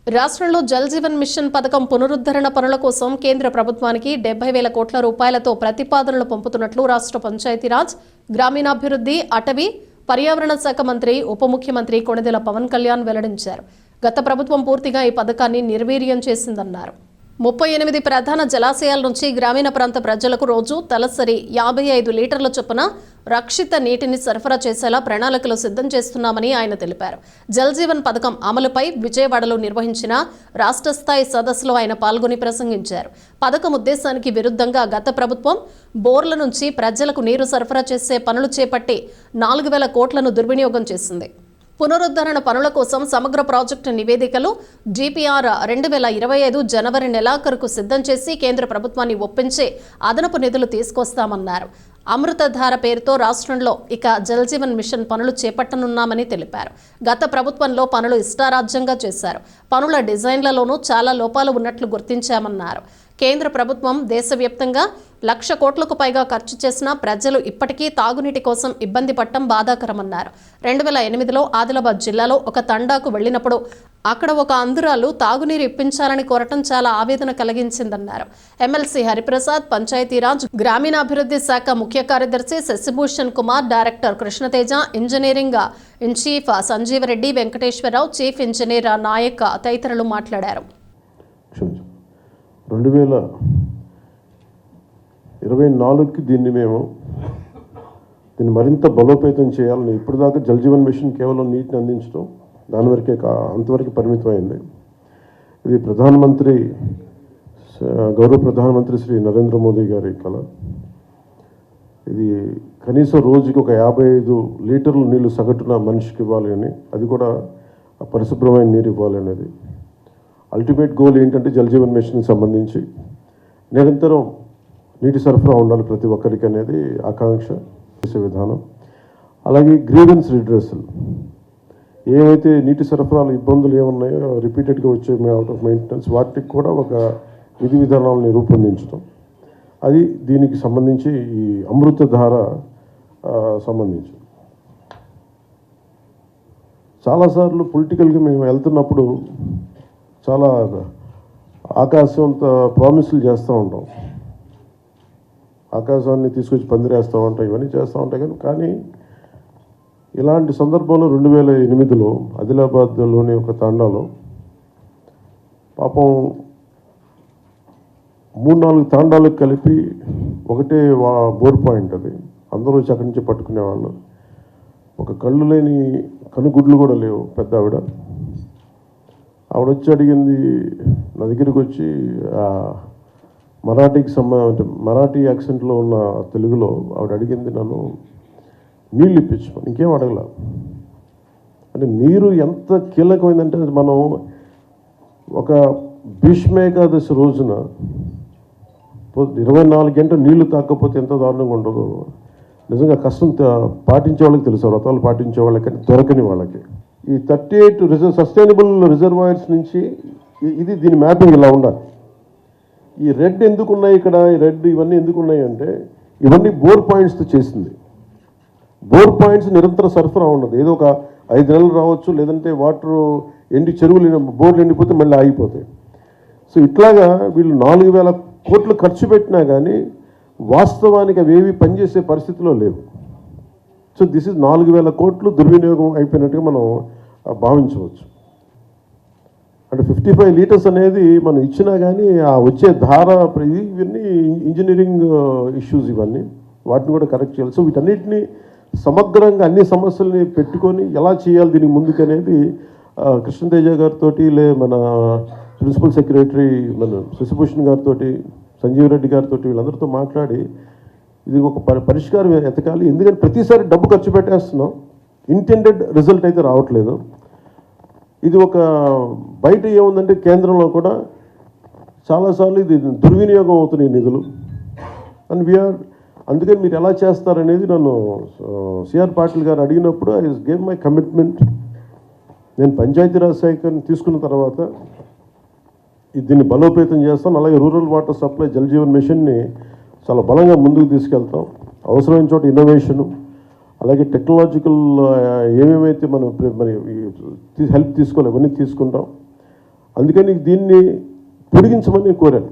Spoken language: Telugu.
రాష్ట్రంలో జల్ జీవన్ మిషన్ పథకం పునరుద్ధరణ పనుల కోసం కేంద్ర ప్రభుత్వానికి 70,000 కోట్ల రూపాయలతో ప్రతిపాదనలు పంపుతున్నట్లు రాష్ట్ర పంచాయతీరాజ్, గ్రామీణాభివృద్ధి, అటవీ, పర్యావరణ శాఖ మంత్రి, ఉప ముఖ్యమంత్రి కొణిదెల పవన్ కళ్యాణ్ వెల్లడించారు. గత ప్రభుత్వం పూర్తిగా ఈ పథకాన్ని నిర్వీర్యం చేసిందన్నారు. 38 ప్రధాన జలాశయాల నుంచి గ్రామీణ ప్రాంత ప్రజలకు రోజు తలసరి 55 లీటర్ల చొప్పున రక్షిత నీటిని సరఫరా చేసేలా ప్రణాళికలు సిద్ధం చేస్తున్నామని ఆయన తెలిపారు. జల్ జీవన్ పథకం అమలుపై విజయవాడలో నిర్వహించిన రాష్ట్ర స్థాయి సదస్సులో ఆయన పాల్గొని ప్రసంగించారు. పథకం ఉద్దేశానికి విరుద్ధంగా గత ప్రభుత్వం బోర్ల నుంచి ప్రజలకు నీరు సరఫరా చేసే పనులు చేపట్టి 4,000 కోట్లను దుర్వినియోగం చేసింది. పునరుద్ధరణ పనుల కోసం సమగ్ర ప్రాజెక్టు నివేదికలు డిపిఆర్ 2025 జనవరి నెలాఖరుకు సిద్ధం చేసి కేంద్ర ప్రభుత్వాన్ని ఒప్పించి అదనపు నిధులు తీసుకొస్తామన్నారు. అమృతధార పేరుతో రాష్ట్రంలో ఇక జల్ జీవన్ మిషన్ పనులు చేపట్టనున్నామని తెలిపారు. గత ప్రభుత్వంలో పనులు ఇష్టారాజ్యంగా చేశారు. పనుల డిజైన్లలోనూ చాలా లోపాలు ఉన్నట్లు గుర్తించామన్నారు. కేంద్ర ప్రభుత్వం దేశవ్యాప్తంగా 1,00,000 కోట్లకు పైగా ఖర్చు చేసినా ప్రజలు ఇప్పటికీ తాగునీటి కోసం ఇబ్బంది పడటం బాధాకరమన్నారు. 2008లో ఆదిలాబాద్ జిల్లాలో ఒక తండాకు వెళ్లినప్పుడు అక్కడ ఒక అంధురాలు తాగునీరు ఇప్పించాలని కోరటం చాలా ఆవేదన కలిగించిందన్నారు. ఎమ్మెల్సీ హరిప్రసాద్, పంచాయతీరాజ్, గ్రామీణాభివృద్ధి శాఖ ముఖ్య కార్యదర్శి Shashibhushan Kumar, director Krishnateja, engineering in chief Sanjeevareddy, Venkateswararao, chief engineer Nayak తదితరులు మాట్లాడారు. 2024కి దీన్ని మరింత బలోపేతం చేయాలని. ఇప్పటిదాకా జల్ జీవన్ మిషన్ కేవలం నీటిని అందించడం దాని వరకే అంతవరకు పరిమితమైంది. ఇది గౌరవ ప్రధానమంత్రి శ్రీ నరేంద్ర మోదీ గారి కళ. ఇది కనీసం రోజుకి ఒక 55 లీటర్ల నీళ్లు సగటున మనిషికి ఇవ్వాలి అని, అది కూడా పరిశుభ్రమైన నీరు ఇవ్వాలి అనేది అల్టిమేట్ గోల్. ఏంటంటే జల్ జీవన్ మిషన్కి సంబంధించి నిరంతరం నీటి సరఫరా ఉండాలి ప్రతి ఒక్కరికి అనేది ఆకాంక్ష, చేసే విధానం. అలాగే గ్రీవెన్స్ రిడ్రెసల్, ఏవైతే నీటి సరఫరాలు ఇబ్బందులు ఏమున్నాయో రిపీటెడ్గా వచ్చే అవుట్ ఆఫ్ మెయింటెనెన్స్, వాటికి కూడా ఒక విధి విధానాలని రూపొందించడం. అది దీనికి సంబంధించి ఈ అమృతధార సంబంధించి చాలాసార్లు పొలిటికల్గా మేము వెళ్తున్నప్పుడు చాలా ఆకాశంతో ప్రామిసులు చేస్తూ ఉంటాం. ఆకాశాన్ని తీసుకొచ్చి పందిరేస్తూ ఉంటాం, ఇవన్నీ చేస్తూ ఉంటాయి. కానీ ఇలాంటి సందర్భంలో 2008లో ఆదిలాబాద్లోని ఒక తాండాలో పాపం 3-4 తాండాలకు కలిపి ఒకటే బోర్ పాయింట్. అది అందరూ వచ్చి అక్కడి నుంచి పట్టుకునేవాళ్ళు. ఒక కళ్ళు లేని కనుగుడ్లు కూడా లేవు. పెద్ద ఆవిడ వచ్చి అడిగింది, నా దగ్గరికి వచ్చి మరాఠీ యాక్సెంట్లో ఉన్న తెలుగులో ఆవిడ అడిగింది నన్ను నీళ్ళు ఇప్పించమని. ఇంకేం అడగల. అంటే నీరు ఎంత కీలకమైందంటే, మనం ఒక భీష్మేకాదశి రోజున 24 గంటలు నీళ్లు తాకపోతే ఎంత దారుణంగా ఉండదు. నిజంగా కష్టం పాటించే వాళ్ళకి తెలుసు, వ్రతాలు పాటించే వాళ్ళకి, దొరకని వాళ్ళకి. ఈ 38 సస్టైనబుల్ రిజర్వాయర్స్ నుంచి దీని మ్యాపింగ్ ఇలా ఉండాలి. ఈ రెడ్ ఎందుకున్నాయి ఇక్కడ, ఈ రెడ్ ఇవన్నీ ఎందుకున్నాయి అంటే ఇవన్నీ బోర్ పాయింట్స్తో చేసింది. బోర్ పాయింట్స్ నిరంతర సరఫరా ఉండదు. ఏదో ఒక 5 నెలలు రావచ్చు, లేదంటే వాటర్ చెరువులు బోర్లు ఎండిపోతే మళ్ళీ ఆగిపోతాయి. సో ఇట్లాగా వీళ్ళు 4,000 కోట్లు ఖర్చు పెట్టినా కానీ వాస్తవానికి అవి ఏవి పనిచేసే పరిస్థితిలో లేవు. సో దిస్ ఇస్ 4,000 కోట్లు దుర్వినియోగం అయిపోయినట్టుగా మనం భావించవచ్చు. అంటే 55 లీటర్స్ అనేది మనం ఇచ్చినా కానీ ఆ వచ్చే ధార, ఇవన్నీ ఇంజనీరింగ్ ఇష్యూస్, ఇవన్నీ వాటిని కూడా కరెక్ట్ చేయాలి. సో వీటన్నిటిని సమగ్రంగా అన్ని సమస్యల్ని పెట్టుకొని ఎలా చేయాలి దీనికి ముందుకనేది కృష్ణతేజ గారితో, మన ప్రిన్సిపల్ సెక్రటరీ మన శశిభూషణ్ గారితో, సంజీవ్ రెడ్డి గారితో, వీళ్ళందరితో మాట్లాడి ఇది ఒక పరిష్కారం ఎతకాలి. ఎందుకంటే ప్రతిసారి డబ్బు ఖర్చు పెట్టేస్తున్నాం, ఇంటెండెడ్ రిజల్ట్ అయితే రావట్లేదు. ఇది ఒక బయట ఏముందంటే కేంద్రంలో కూడా చాలాసార్లు ఇది దుర్వినియోగం అవుతున్నాయి నిధులు. అండ్ అందుకని మీరు ఎలా చేస్తారనేది నన్ను సిఆర్ పాటిల్ గారు అడిగినప్పుడు ఐ గేవ్ మై కమిట్మెంట్. నేను పంచాయతీరాజ్ శాఖను తీసుకున్న తర్వాత దీన్ని బలోపేతం చేస్తాను. అలాగే rural water supply Jal Jeevan మిషన్ని చాలా బలంగా ముందుకు తీసుకెళ్తాం. అవసరమైన చోట ఇన్నోవేషను, అలాగే టెక్నాలజికల్ ఏమేమైతే మనం మరి హెల్ప్ తీసుకోవాలి అవన్నీ తీసుకుంటాం. అందుకని దీన్ని పొడిగించమని కోరాను.